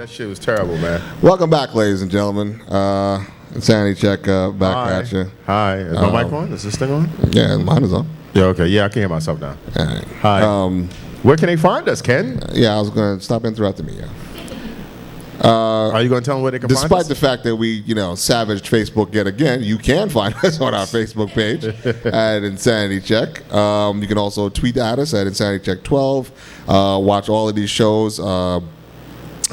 That shit was terrible, man. Welcome back, ladies and gentlemen. Insanity Check back Hi. at you. Hi. Is my mic on? Is this thing on? Yeah, mine is on. Yeah, okay. Yeah, I can hear myself now. All right. Hi. Where can they find us, Ken? Yeah, I was going to stop interrupting me. Yeah. Are you going to tell them where they can find Despite us? the fact that we, savaged Facebook yet again, you can find us on our Facebook page at Insanity Check. You can also tweet at us at Insanity Check 12. Watch all of these shows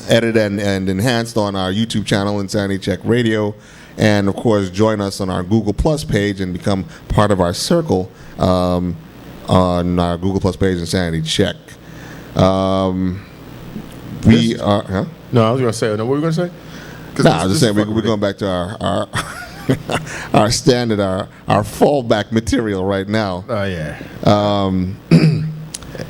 edited and enhanced on our YouTube channel, Insanity Check Radio. And, of course, join us on our Google Plus page and become part of our circle on our Google Plus page, Insanity Check. We are... Huh? No, I was going to say, no, what were you going to say? No, I was just saying we're going back to our our standard, our fallback material right now. Oh, yeah.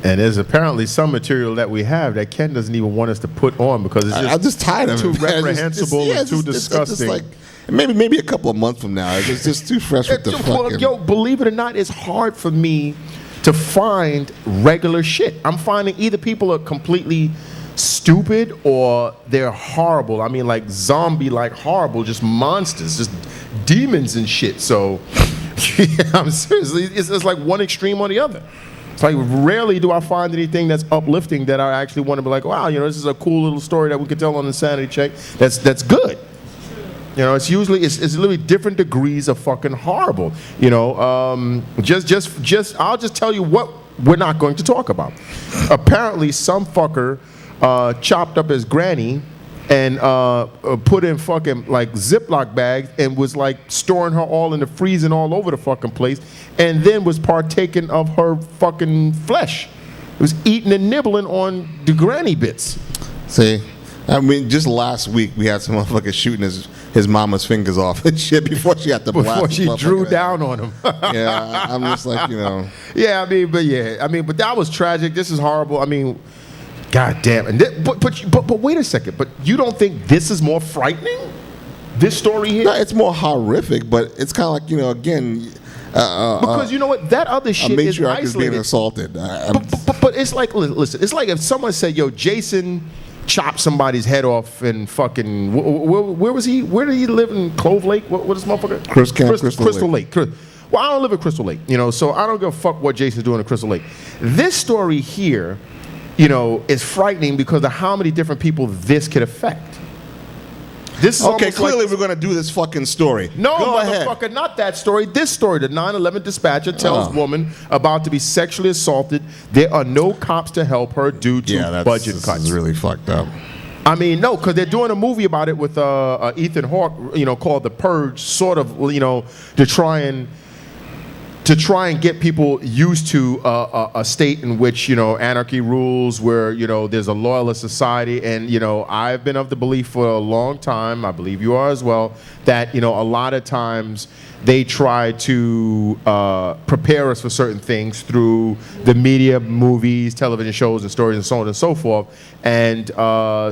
And there's apparently some material that we have that Ken doesn't even want us to put on because it's I'm just tired of too it. Man. reprehensible and too disgusting. It's like, maybe a couple of months from now. It's just too fresh with the fucking... Yo, believe it or not, it's hard for me to find regular shit. I'm finding either people are completely stupid or they're horrible. I mean, like zombie-like horrible, just monsters, just demons and shit. So, yeah, I'm seriously, it's like one extreme or the other. It's like rarely do I find anything that's uplifting that I actually want to be like, wow, this is a cool little story that we could tell on Insanity Check. That's good. It's usually it's literally different degrees of fucking horrible. I'll just tell you what we're not going to talk about. Apparently, some fucker chopped up his granny and put in fucking like Ziploc bags and was like storing her all in the freezing all over the fucking place, and then was partaking of her fucking flesh. He was eating and nibbling on the granny bits. See, I mean, just last week we had some motherfucker shooting his mama's fingers off and shit before she had to blast. Before she drew down on him. Yeah, I'm just like, Yeah, but that was tragic. This is horrible. I mean, God damn. And but wait a second. But you don't think this is more frightening? This story here? No, it's more horrific, but it's kind of like, again... because you know what? That other shit is matriarch isolated. is being assaulted. But it's like, listen, it's like if someone said, yo, Jason chopped somebody's head off and fucking... Where was he? Where did he live in Clove Lake? What is this motherfucker? Crystal Lake. Well, I don't live in Crystal Lake, so I don't give a fuck what Jason's doing in Crystal Lake. This story here... is frightening because of how many different people this could affect. This is okay, clearly we're going to do this fucking story. No, Go motherfucker, ahead. Not that story. This story, the 9/11 dispatcher tells woman about to be sexually assaulted. There are no cops to help her due to budget cuts. This is really fucked up. I mean, no, because they're doing a movie about it with Ethan Hawke, called The Purge, sort of, to try and get people used to a state in which, anarchy rules, where, there's a loyalist society. And, I've been of the belief for a long time, I believe you are as well, that, a lot of times they try to prepare us for certain things through the media, movies, television shows, and stories, and so on and so forth. And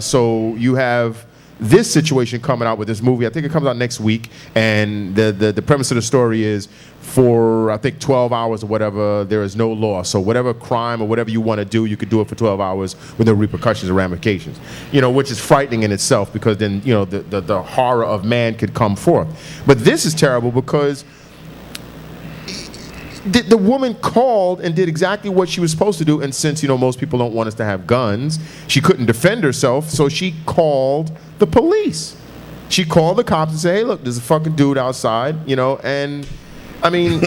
so you have this situation coming out with this movie. I think it comes out next week, and the premise of the story is, for I think 12 hours or whatever, there is no law. So whatever crime or whatever you want to do, you could do it for 12 hours with no repercussions or ramifications. Which is frightening in itself, because then the horror of man could come forth. But this is terrible because the woman called and did exactly what she was supposed to do, and since most people don't want us to have guns, she couldn't defend herself, so she called the police. She called the cops and said, hey, look, there's a fucking dude outside, and I mean...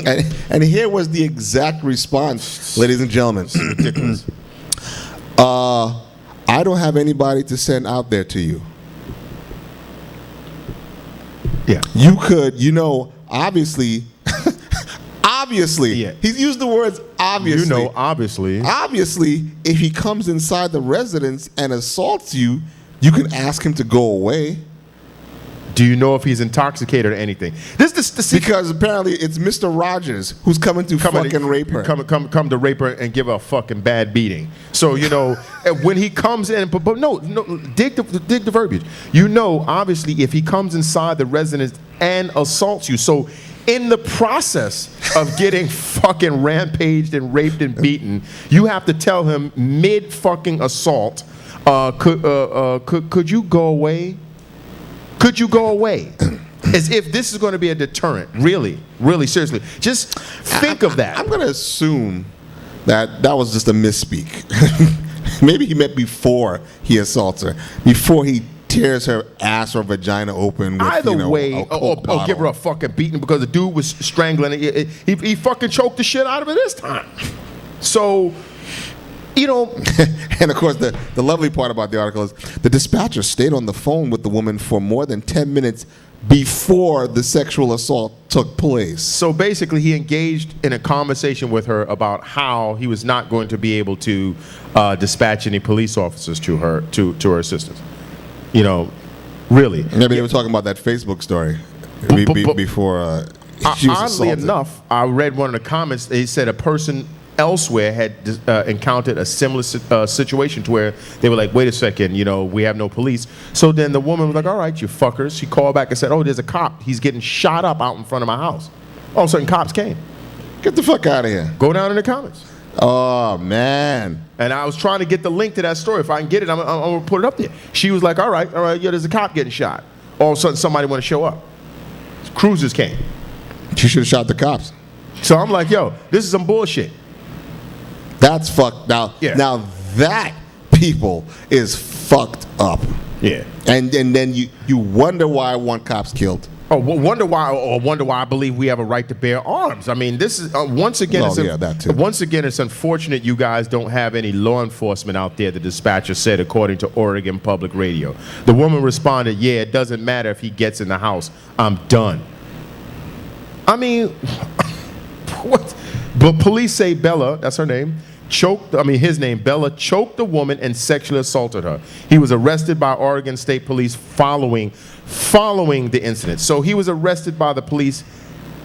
and here was the exact response, ladies and gentlemen. It's ridiculous. I don't have anybody to send out there to you. Yeah. You could, obviously... Obviously. Yeah. He's used the words obviously. Obviously. Obviously, if he comes inside the residence and assaults you, you can ask him to go away. Do you know if he's intoxicated or anything? Because apparently it's Mr. Rogers who's coming to fucking rape her. Come to rape her and give her a fucking bad beating. So, when he comes in, but no, dig the verbiage. Obviously, if he comes inside the residence and assaults you, so in the process of getting fucking rampaged and raped and beaten, you have to tell him mid fucking assault, Could you go away? Could you go away? As if this is going to be a deterrent. Really, really, seriously. Just think of that. I'm going to assume that was just a misspeak. Maybe he meant before he assaults her, before he tears her ass or vagina open with, Either way, a Coke or give her a fucking beating because the dude was strangling it. He fucking choked the shit out of her this time. So, And of course, the lovely part about the article is the dispatcher stayed on the phone with the woman for more than 10 minutes before the sexual assault took place. So basically, he engaged in a conversation with her about how he was not going to be able to dispatch any police officers to her assistance. Really. Maybe they were talking about that Facebook story before she was Oddly assaulted. enough, I read one of the comments. They said a person elsewhere had encountered a similar situation to where they were like, wait a second, we have no police. So then the woman was like, all right, you fuckers. She called back and said, oh, there's a cop. He's getting shot up out in front of my house. All of a sudden, cops came. Get the fuck out of here. Go down in the comments. Oh, man. And I was trying to get the link to that story. If I can get it, I'm going to put it up there. She was like, all right, yeah, there's a cop getting shot. All of a sudden, somebody want to show up. Cruisers came. She should have shot the cops. So I'm like, yo, this is some bullshit. That's fucked. Now, Yeah. now that, people, is fucked up. Yeah. And then you wonder why one cop's killed. Oh, wonder why I believe we have a right to bear arms. I mean, this is once again. That too. Once again, it's unfortunate you guys don't have any law enforcement out there. The dispatcher said, according to Oregon Public Radio. The woman responded, "Yeah, it doesn't matter if he gets in the house. I'm done." I mean, what? But police say Bella, that's her name, his name, Bella, choked the woman and sexually assaulted her. He was arrested by Oregon State Police following the incident. So he was arrested by the police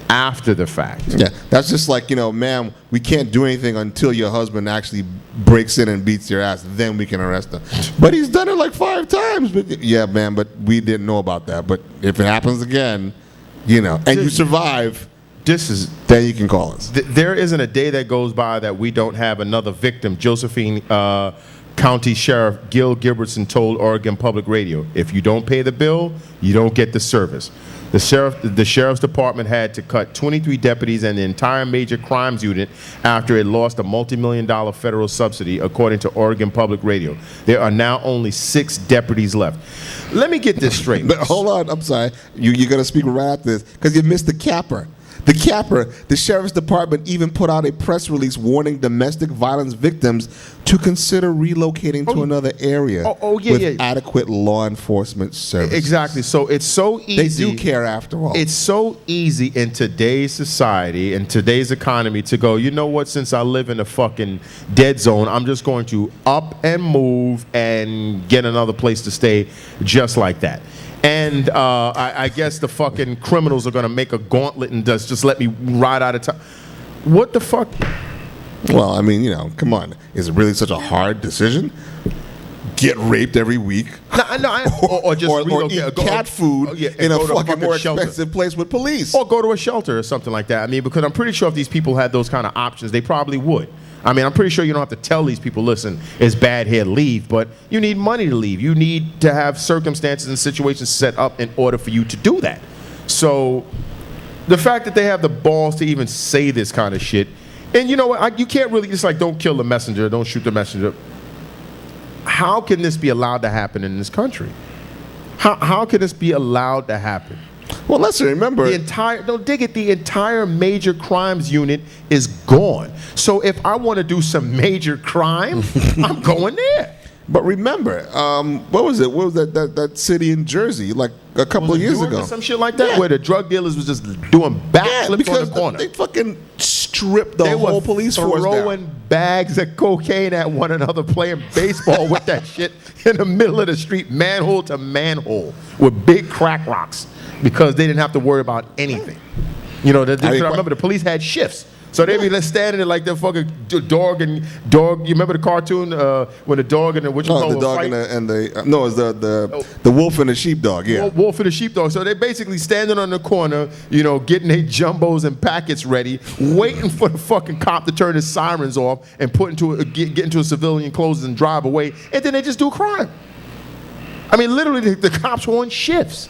after the fact. Yeah, that's just like, ma'am, we can't do anything until your husband actually breaks in and beats your ass. Then we can arrest him. But he's done it like 5 times. But yeah, man, but we didn't know about that. But if it happens again, and you survive, then you can call us. There isn't a day that goes by that we don't have another victim. Josephine County Sheriff Gil Gilbertson told Oregon Public Radio, if you don't pay the bill, you don't get the service. The sheriff's department had to cut 23 deputies and the entire major crimes unit after it lost a multi-million-dollar federal subsidy, according to Oregon Public Radio. There are now only 6 deputies left. Let me get this straight. But hold on, I'm sorry. You're going to speak right after this because you missed the capper. The sheriff's department even put out a press release warning domestic violence victims to consider relocating to another area with adequate law enforcement services. Exactly. So it's so easy. They do care after all. It's so easy in today's society, in today's economy, to go, you know what, since I live in a fucking dead zone, I'm just going to up and move and get another place to stay just like that. And I guess the fucking criminals are going to make a gauntlet and just let me ride out of town. What the fuck? Well, I mean, come on. Is it really such a hard decision? Get raped every week? Or just relocate, eat cat food in a fucking more expensive place with police. Or go to a shelter or something like that. I mean, because I'm pretty sure if these people had those kind of options, they probably would. I mean, I'm pretty sure you don't have to tell these people, listen, it's bad here, leave. But you need money to leave. You need to have circumstances and situations set up in order for you to do that. So the fact that they have the balls to even say this kind of shit, and you know what, you can't really, it's like, don't kill the messenger, don't shoot the messenger. How can this be allowed to happen in this country? How can this be allowed to happen? Well, let's remember. The entire major crimes unit is gone. So if I want to do some major crime, I'm going there. But remember, what was it? What was that city in Jersey like a couple of years ago? Some shit like that, where the drug dealers was just doing backflips on the corner. They fucking stripped the whole police force down. Throwing bags of cocaine at one another, playing baseball with that shit in the middle of the street, manhole to manhole, with big crack rocks, because they didn't have to worry about anything. I remember the police had shifts. So they be standing there like they're fucking dog. You remember the cartoon when the dog and the The dog and the no, it's the wolf and the sheepdog. Yeah. Wolf and the sheepdog. So they're basically standing on the corner, getting their jumbos and packets ready, waiting for the fucking cop to turn his sirens off and get into a civilian clothes and drive away, and then they just do crime. I mean, literally, the cops were on shifts.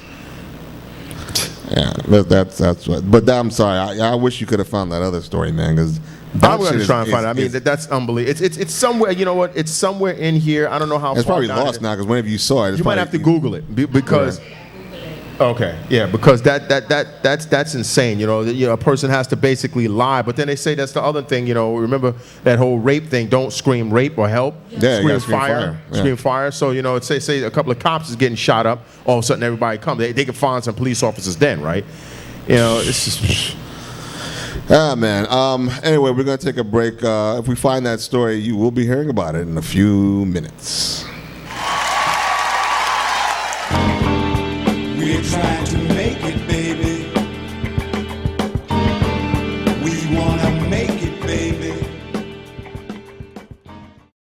Yeah, that's what. But I'm sorry. I wish you could have found that other story, man. Because I'm going to try and find it. I mean, that's unbelievable. It's somewhere. You know what? It's somewhere in here. I don't know how. It's probably lost now because whenever you saw it, you might have to Google it because. Okay, yeah, because that's insane. A person has to basically lie, but then they say that's the other thing. Remember that whole rape thing? Don't scream rape or help. Yeah, scream fire. Yeah. Scream fire. So say a couple of cops is getting shot up. All of a sudden, everybody comes. They can find some police officers then, right? It's just. Ah, man. Anyway, we're gonna take a break. If we find that story, you will be hearing about it in a few minutes.